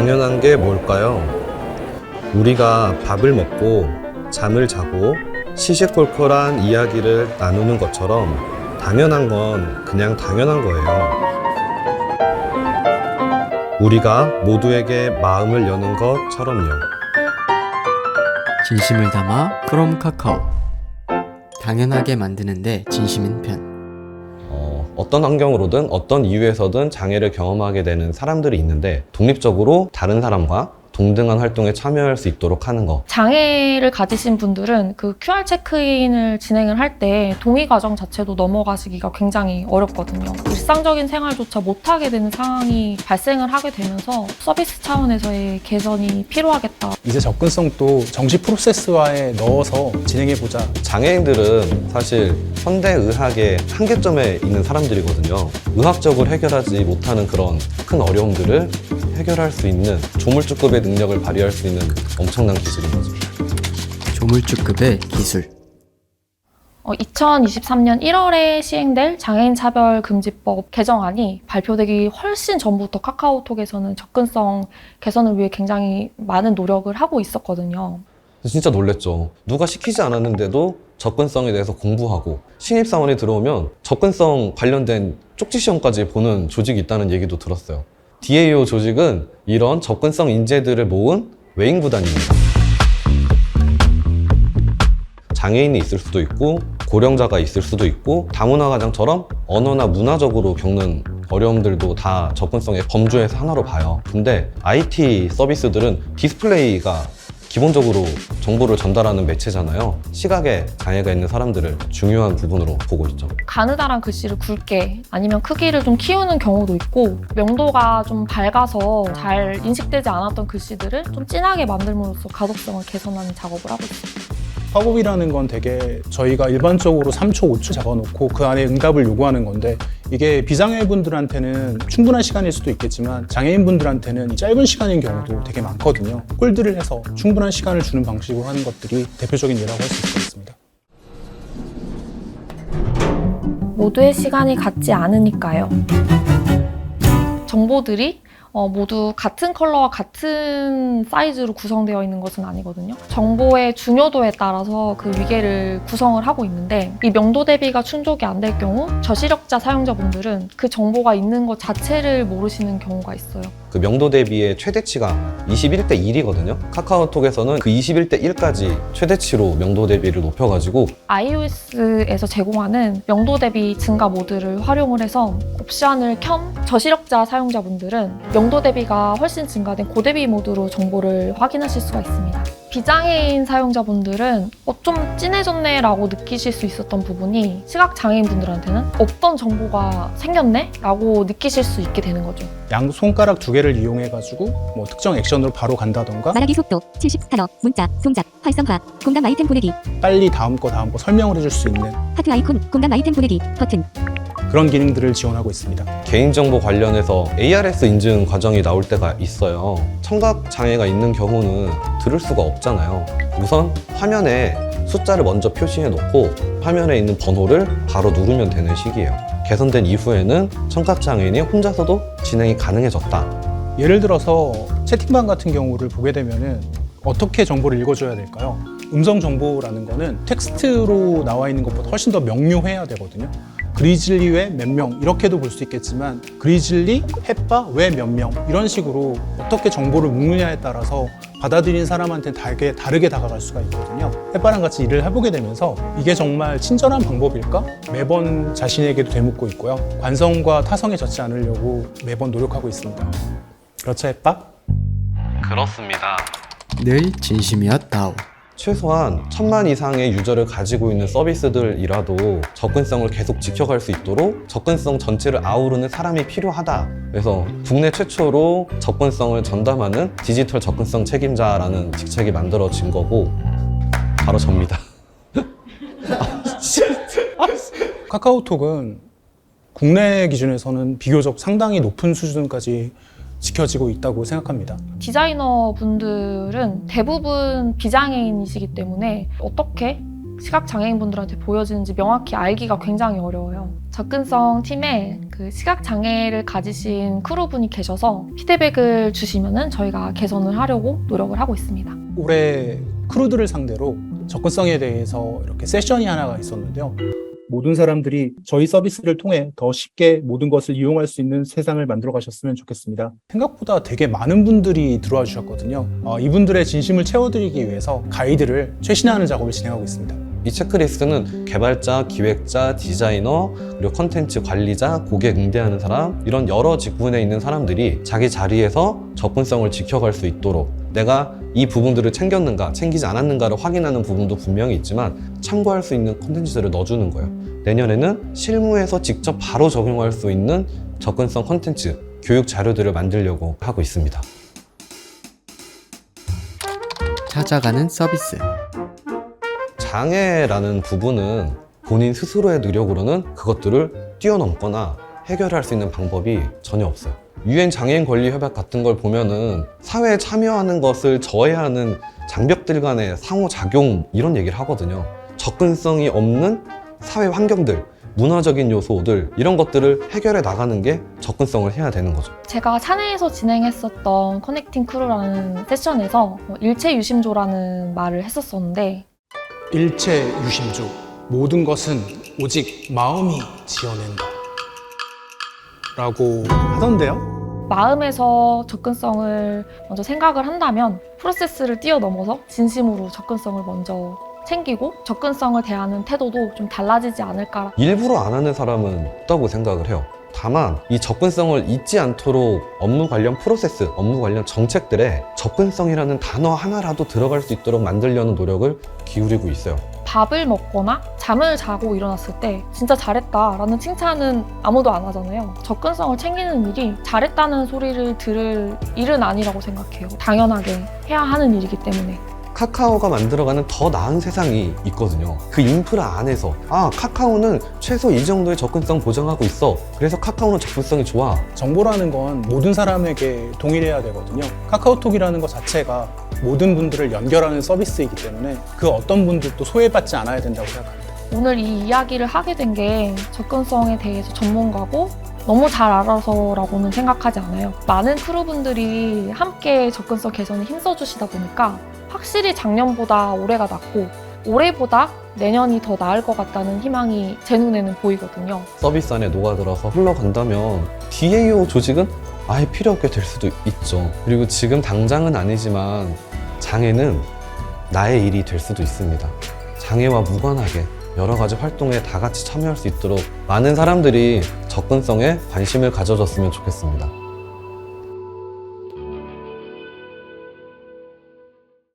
당연한 게 뭘까요? 우리가 밥을 먹고 잠을 자고 시시콜콜한 이야기를 나누는 것처럼 당연한 건 그냥 당연한 거예요. 우리가 모두에게 마음을 여는 것처럼요. 진심을 담아 그럼 카카오. 당연하게 만드는데 진심인 편. 어떤 환경으로든 어떤 이유에서든 장애를 경험하게 되는 사람들이 있는데 독립적으로 다른 사람과 동등한 활동에 참여할 수 있도록 하는 거. 장애를 가지신 분들은 그 QR 체크인을 진행을 할 때 동의 과정 자체도 넘어가시기가 굉장히 어렵거든요. 일상적인 생활조차 못하게 되는 상황이 발생을 하게 되면서 서비스 차원에서의 개선이 필요하겠다. 이제 접근성도 정식 프로세스화에 넣어서 진행해보자. 장애인들은 사실 현대의학의 한계점에 있는 사람들이거든요. 의학적으로 해결하지 못하는 그런 큰 어려움들을 해결할 수 있는 조물주급의 능력을 발휘할 수 있는 엄청난 기술인 거죠. 조물주급의 기술. 2023년 1월에 시행될 장애인차별금지법 개정안이 발표되기 훨씬 전부터 카카오톡에서는 접근성 개선을 위해 굉장히 많은 노력을 하고 있었거든요. 진짜 놀랬죠. 누가 시키지 않았는데도 접근성에 대해서 공부하고 신입사원이 들어오면 접근성 관련된 쪽지 시험까지 보는 조직이 있다는 얘기도 들었어요. DAO 조직은 이런 접근성 인재들을 모은 외인 구단입니다. 장애인이 있을 수도 있고 고령자가 있을 수도 있고 다문화 가정처럼 언어나 문화적으로 겪는 어려움들도 다 접근성의 범주에서 하나로 봐요. 근데 IT 서비스들은 디스플레이가 기본적으로 정보를 전달하는 매체잖아요. 시각에 장애가 있는 사람들을 중요한 부분으로 보고 있죠. 가느다란 글씨를 굵게 아니면 크기를 좀 키우는 경우도 있고 명도가 좀 밝아서 잘 인식되지 않았던 글씨들을 좀 진하게 만들므로써 가독성을 개선하는 작업을 하고 있습니다. 팝업이라는 건 되게 저희가 일반적으로 3초, 5초 잡아놓고 그 안에 응답을 요구하는 건데 이게 비장애인분들한테는 충분한 시간일 수도 있겠지만 장애인분들한테는 짧은 시간인 경우도 되게 많거든요. 홀드를 해서 충분한 시간을 주는 방식으로 하는 것들이 대표적인 예라고 할 수 있겠습니다. 모두의 시간이 같지 않으니까요. 정보들이 모두 같은 컬러와 같은 사이즈로 구성되어 있는 것은 아니거든요. 정보의 중요도에 따라서 그 위계를 구성을 하고 있는데 이 명도 대비가 충족이 안 될 경우 저시력자 사용자분들은 그 정보가 있는 것 자체를 모르시는 경우가 있어요. 그 명도 대비의 최대치가 21대 1이거든요. 카카오톡에서는 그 21대 1까지 최대치로 명도 대비를 높여가지고 iOS에서 제공하는 명도 대비 증가 모드를 활용을 해서 옵션을 켠 저시력자 사용자분들은 명도 대비가 훨씬 증가된 고대비 모드로 정보를 확인하실 수가 있습니다. 비장애인 사용자분들은 좀 진해졌네 라고 느끼실 수 있었던 부분이 시각장애인분들한테는 없던 정보가 생겼네? 라고 느끼실 수 있게 되는 거죠. 양 손가락 두 개를 이용해가지고 뭐 특정 액션으로 바로 간다던가 말하기 속도 70 단어, 문자, 동작, 활성화, 공감 아이템 보내기, 빨리 다음 거 설명을 해줄 수 있는 하트 아이콘, 공감 아이템 보내기 버튼. 그런 기능들을 지원하고 있습니다. 개인정보 관련해서 ARS 인증 과정이 나올 때가 있어요. 청각 장애가 있는 경우는 들을 수가 없잖아요. 우선 화면에 숫자를 먼저 표시해 놓고 화면에 있는 번호를 바로 누르면 되는 식이에요. 개선된 이후에는 청각 장애인이 혼자서도 진행이 가능해졌다. 예를 들어서 채팅방 같은 경우를 보게 되면은 어떻게 정보를 읽어줘야 될까요? 음성 정보라는 거는 텍스트로 나와 있는 것보다 훨씬 더 명료해야 되거든요. 그리즐리 외 몇 명 이렇게도 볼 수 있겠지만 그리즐리, 햇바 외 몇 명 이런 식으로 어떻게 정보를 묶느냐에 따라서 받아들인 사람한테는 다르게 다가갈 수가 있거든요. 햇바랑 같이 일을 해보게 되면서 이게 정말 친절한 방법일까? 매번 자신에게도 되묻고 있고요. 관성과 타성에 젖지 않으려고 매번 노력하고 있습니다. 그렇죠, 햇바? 그렇습니다. 늘 진심이었다오. 최소한 1000만 이상의 유저를 가지고 있는 서비스들이라도 접근성을 계속 지켜갈 수 있도록 접근성 전체를 아우르는 사람이 필요하다. 그래서 국내 최초로 접근성을 전담하는 디지털 접근성 책임자라는 직책이 만들어진 거고 바로 접니다. 카카오톡은 국내 기준에서는 비교적 상당히 높은 수준까지 지켜지고 있다고 생각합니다. 디자이너 분들은 대부분 비장애인이시기 때문에 어떻게 시각장애인분들한테 보여지는지 명확히 알기가 굉장히 어려워요. 접근성 팀에 그 시각장애를 가지신 크루분이 계셔서 피드백을 주시면은 저희가 개선을 하려고 노력을 하고 있습니다. 올해 크루들을 상대로 접근성에 대해서 이렇게 세션이 하나가 있었는데요. 모든 사람들이 저희 서비스를 통해 더 쉽게 모든 것을 이용할 수 있는 세상을 만들어 가셨으면 좋겠습니다. 생각보다 되게 많은 분들이 들어와 주셨거든요. 이분들의 진심을 채워드리기 위해서 가이드를 최신화하는 작업을 진행하고 있습니다. 이 체크리스트는 개발자, 기획자, 디자이너, 그리고 컨텐츠 관리자, 고객 응대하는 사람 이런 여러 직군에 있는 사람들이 자기 자리에서 접근성을 지켜갈 수 있도록 내가 이 부분들을 챙겼는가, 챙기지 않았는가를 확인하는 부분도 분명히 있지만 참고할 수 있는 콘텐츠들을 넣어주는 거예요. 내년에는 실무에서 직접 바로 적용할 수 있는 접근성 콘텐츠, 교육 자료들을 만들려고 하고 있습니다. 찾아가는 서비스. 장애라는 부분은 본인 스스로의 노력으로는 그것들을 뛰어넘거나 해결할 수 있는 방법이 전혀 없어요. 유엔 장애인 권리 협약 같은 걸 보면은 사회에 참여하는 것을 저해하는 장벽들 간의 상호작용 이런 얘기를 하거든요. 접근성이 없는 사회 환경들, 문화적인 요소들 이런 것들을 해결해 나가는 게 접근성을 해야 되는 거죠. 제가 사내에서 진행했었던 커넥팅 크루라는 세션에서 일체 유심조라는 말을 했었었는데 일체 유심조, 모든 것은 오직 마음이 지어낸다 라고 하던데요. 마음에서 접근성을 먼저 생각을 한다면 프로세스를 뛰어넘어서 진심으로 접근성을 먼저 챙기고 접근성을 대하는 태도도 좀 달라지지 않을까. 일부러 안 하는 사람은 없다고 생각을 해요. 다만 이 접근성을 잊지 않도록 업무 관련 프로세스, 업무 관련 정책들에 접근성이라는 단어 하나라도 들어갈 수 있도록 만들려는 노력을 기울이고 있어요. 밥을 먹거나 잠을 자고 일어났을 때 진짜 잘했다라는 칭찬은 아무도 안 하잖아요. 접근성을 챙기는 일이 잘했다는 소리를 들을 일은 아니라고 생각해요. 당연하게 해야 하는 일이기 때문에. 카카오가 만들어가는 더 나은 세상이 있거든요. 그 인프라 안에서 카카오는 최소 이 정도의 접근성 보장하고 있어. 그래서 카카오는 접근성이 좋아. 정보라는 건 모든 사람에게 동일해야 되거든요. 카카오톡이라는 것 자체가 모든 분들을 연결하는 서비스이기 때문에 그 어떤 분들도 소외받지 않아야 된다고 생각합니다. 오늘 이 이야기를 하게 된 게 접근성에 대해서 전문가고 너무 잘 알아서라고는 생각하지 않아요. 많은 크루분들이 함께 접근성 개선에 힘써주시다 보니까 확실히 작년보다 올해가 낫고 올해보다 내년이 더 나을 것 같다는 희망이 제 눈에는 보이거든요. 서비스 안에 녹아들어서 흘러간다면 DAO 조직은 아예 필요 없게 될 수도 있죠. 그리고 지금 당장은 아니지만 장애는 나의 일이 될 수도 있습니다. 장애와 무관하게 여러 가지 활동에 다 같이 참여할 수 있도록 많은 사람들이 접근성에 관심을 가져줬으면 좋겠습니다.